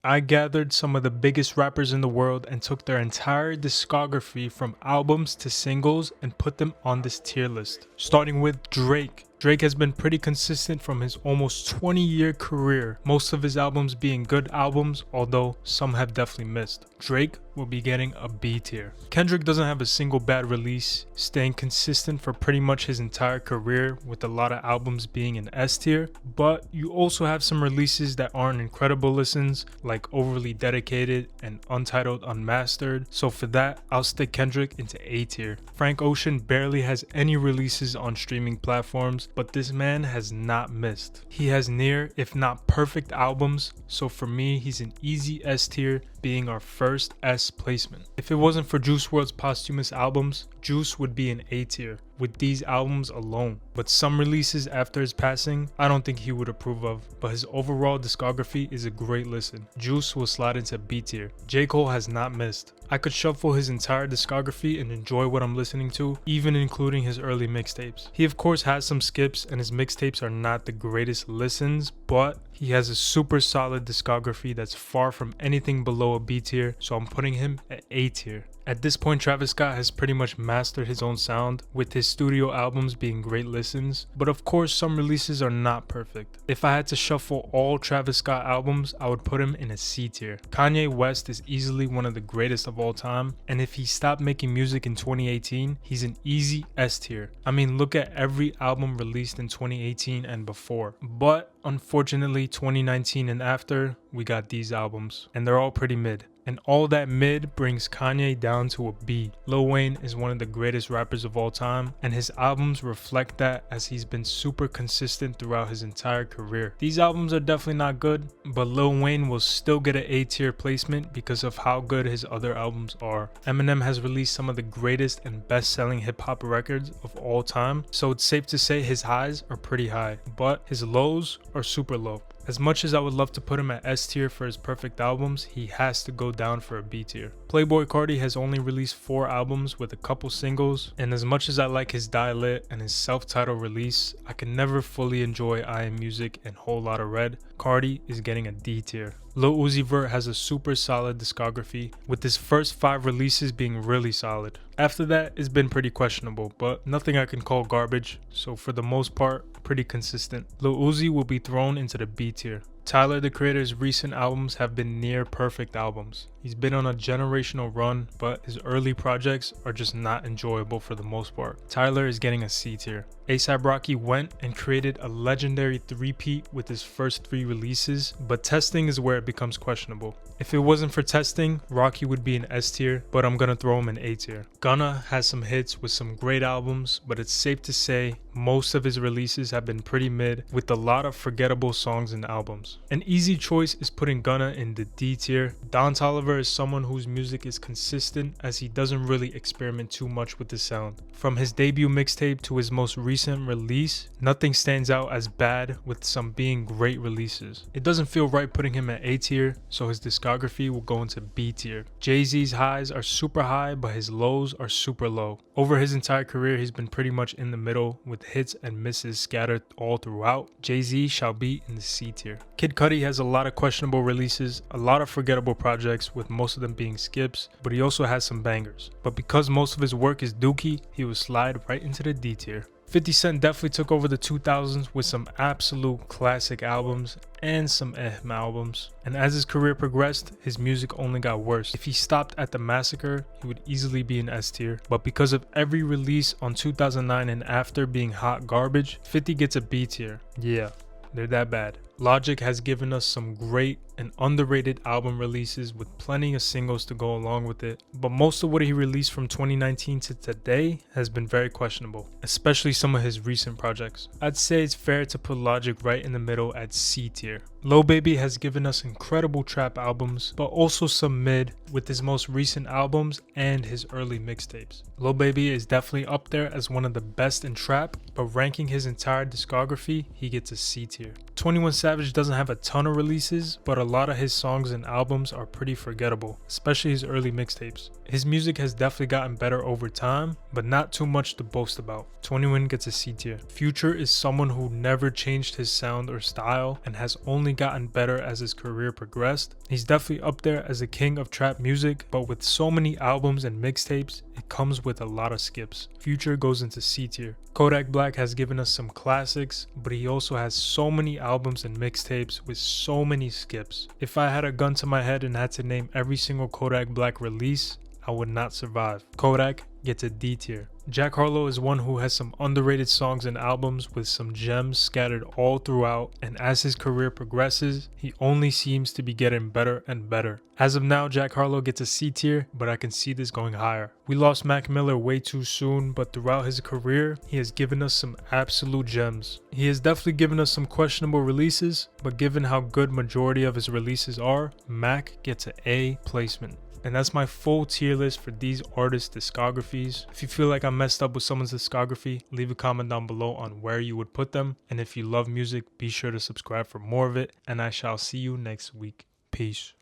I gathered some of the biggest rappers in the world and took their entire discography from albums to singles and put them on this tier list. Starting with Drake. Drake has been pretty consistent from his almost 20-year career, most of his albums being good albums, although some have definitely missed. Drake will be getting a B tier. Kendrick doesn't have a single bad release, staying consistent for pretty much his entire career with a lot of albums being in S tier, but you also have some releases that aren't incredible listens like Overly Dedicated and Untitled Unmastered, so for that I'll stick Kendrick into A tier. Frank Ocean barely has any releases on streaming platforms, but this man has not missed. He has near, if not perfect albums, so for me he's an easy S tier, being our first S placement. If it wasn't for Juice WRLD's posthumous albums, Juice would be an A tier with these albums alone, but some releases after his passing I don't think he would approve of, but his overall discography is a great listen. Juice will slide into B tier. J. Cole has not missed. I could shuffle his entire discography and enjoy what I'm listening to, even including his early mixtapes. He of course has some skips and his mixtapes are not the greatest listens, but he has a super solid discography that's far from anything below a B tier, so I'm putting him at A tier. At this point, Travis Scott has pretty much mastered his own sound, with his studio albums being great listens, but of course some releases are not perfect. If I had to shuffle all Travis Scott albums, I would put him in a C tier. Kanye West is easily one of the greatest of all time, and if he stopped making music in 2018, he's an easy S tier. I mean, look at every album released in 2018 and before, but unfortunately 2019 and after, we got these albums, and they're all pretty mid. And all that mid brings Kanye down to a B. Lil Wayne is one of the greatest rappers of all time, and his albums reflect that, as he's been super consistent throughout his entire career. These albums are definitely not good, but Lil Wayne will still get an A tier placement because of how good his other albums are. Eminem has released some of the greatest and best selling hip hop records of all time, so it's safe to say his highs are pretty high, but his lows are super low. As much as I would love to put him at S tier for his perfect albums, he has to go down for a B tier. Playboi Carti has only released 4 albums with a couple singles, and as much as I like his Die Lit and his self-titled release, I can never fully enjoy I Am Music and Whole Lotta Red. Carti is getting a D tier. Lil Uzi Vert has a super solid discography, with his first 5 releases being really solid. After that, it's been pretty questionable, but nothing I can call garbage, so for the most part, pretty consistent. Lil Uzi will be thrown into the B tier. Tyler, the Creator's recent albums have been near perfect albums. He's been on a generational run, but his early projects are just not enjoyable for the most part. Tyler is getting a C tier. A$AP Rocky went and created a legendary three-peat with his first 3 releases, but testing is where it becomes questionable. If it wasn't for testing, Rocky would be an S tier, but I'm gonna throw him in A tier. Gunna has some hits with some great albums, but it's safe to say most of his releases have been pretty mid, with a lot of forgettable songs and albums. An easy choice is putting Gunna in the D tier. Don Toliver is someone whose music is consistent, as he doesn't really experiment too much with the sound. From his debut mixtape to his most recent release, nothing stands out as bad, with some being great releases. It doesn't feel right putting him at A tier, so his discography will go into B tier. Jay-Z's highs are super high, but his lows are super low. Over his entire career, he's been pretty much in the middle, with hits and misses scattered all throughout. Jay-Z shall be in the C tier. Kid Cudi has a lot of questionable releases, a lot of forgettable projects, with most of them being skips, but he also has some bangers. But because most of his work is dookie, he will slide right into the D tier. 50 Cent definitely took over the 2000s with some absolute classic albums and some albums, and as his career progressed, his music only got worse. If he stopped at The Massacre, he would easily be in S tier, but because of every release on 2009 and after being hot garbage, 50 gets a B tier. Yeah, they're that bad. Logic has given us some great and underrated album releases with plenty of singles to go along with it, but most of what he released from 2019 to today has been very questionable, especially some of his recent projects. I'd say it's fair to put Logic right in the middle at C tier. Lil Baby has given us incredible trap albums, but also some mid with his most recent albums and his early mixtapes. Lil Baby is definitely up there as one of the best in trap, but ranking his entire discography, he gets a C tier. 21 Savage doesn't have a ton of releases, but a lot of his songs and albums are pretty forgettable, especially his early mixtapes. His music has definitely gotten better over time, but not too much to boast about. 21 gets a C tier. Future is someone who never changed his sound or style and has only gotten better as his career progressed. He's definitely up there as a king of trap music, but with so many albums and mixtapes, it comes with a lot of skips. Future goes into C tier. Kodak Black has given us some classics, but he also has so many albums and mixtapes with so many skips. If I had a gun to my head and had to name every single Kodak Black release, I would not survive. Kodak gets a D tier. Jack Harlow is one who has some underrated songs and albums with some gems scattered all throughout, and as his career progresses, he only seems to be getting better and better. As of now, Jack Harlow gets a C tier, but I can see this going higher. We lost Mac Miller way too soon, but throughout his career, he has given us some absolute gems. He has definitely given us some questionable releases, but given how good majority of his releases are, Mac gets an A placement. And that's my full tier list for these artists' discographies. If you feel like I messed up with someone's discography, leave a comment down below on where you would put them. And if you love music, be sure to subscribe for more of it. And I shall see you next week. Peace.